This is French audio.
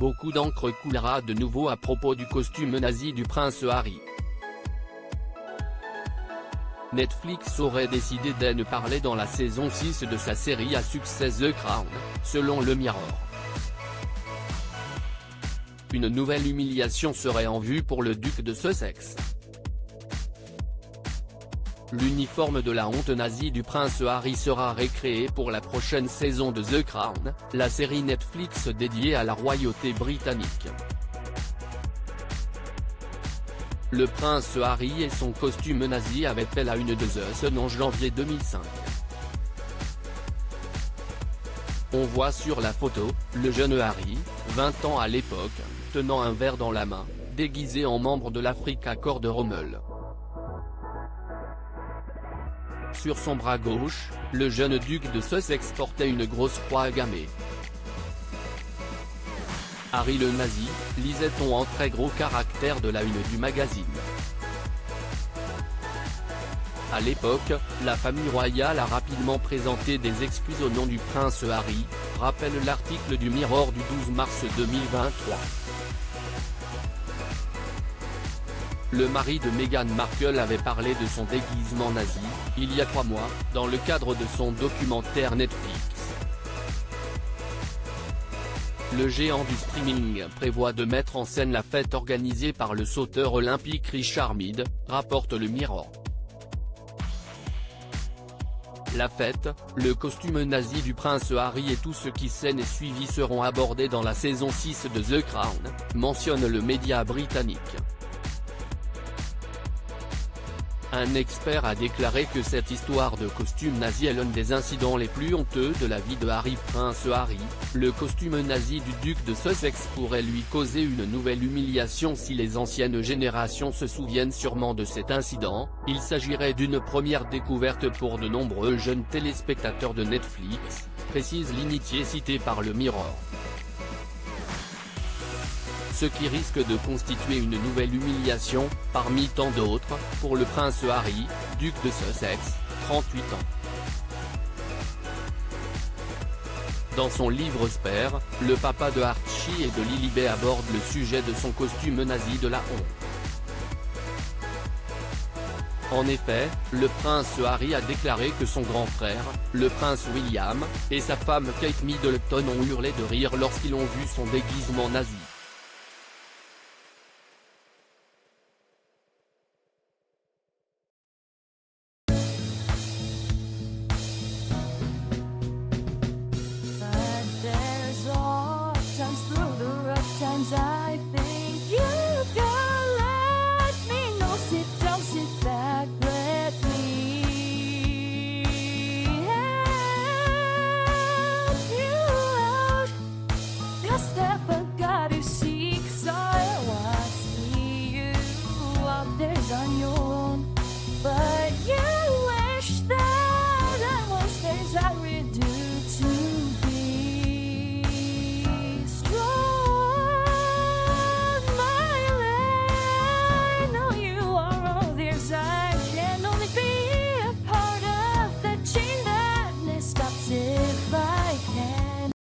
beaucoup d'encre coulera de nouveau à propos du costume nazi du prince Harry. Netflix aurait décidé de ne parler dans la saison 6 de sa série à succès The Crown, selon le Mirror. Une nouvelle humiliation serait en vue pour le duc de Sussex. L'uniforme de la honte nazie du prince Harry sera récréé pour la prochaine saison de The Crown, la série Netflix dédiée à la royauté britannique. Le prince Harry et son costume nazi avaient fait la une de The Sun en janvier 2005. On voit sur la photo, le jeune Harry, 20 ans à l'époque, tenant un verre dans la main, déguisé en membre de l'Africa Corps de Rommel. Sur son bras gauche, le jeune duc de Sussex portait une grosse croix gammée. Harry le nazi, lisait-on en très gros caractères de la une du magazine. À l'époque, la famille royale a rapidement présenté des excuses au nom du prince Harry, rappelle l'article du Mirror du 12 mars 2023. Le mari de Meghan Markle avait parlé de son déguisement nazi, il y a 3 mois, dans le cadre de son documentaire Netflix. Le géant du streaming prévoit de mettre en scène la fête organisée par le sauteur olympique Richard Mead, rapporte le Mirror. La fête, le costume nazi du prince Harry et tout ce qui s'en est suivi seront abordés dans la saison 6 de The Crown, mentionne le média britannique. Un expert a déclaré que cette histoire de costume nazi est l'un des incidents les plus honteux de la vie de Harry. Prince Harry, le costume nazi du duc de Sussex pourrait lui causer une nouvelle humiliation si les anciennes générations se souviennent sûrement de cet incident. Il s'agirait d'une première découverte pour de nombreux jeunes téléspectateurs de Netflix, précise l'initié cité par le Mirror. Ce qui risque de constituer une nouvelle humiliation, parmi tant d'autres, pour le prince Harry, duc de Sussex, 38 ans. Dans son livre Spare, le papa de Archie et de Lilibet aborde le sujet de son costume nazi de la honte. En effet, le prince Harry a déclaré que son grand frère, le prince William, et sa femme Kate Middleton ont hurlé de rire lorsqu'ils ont vu son déguisement nazi.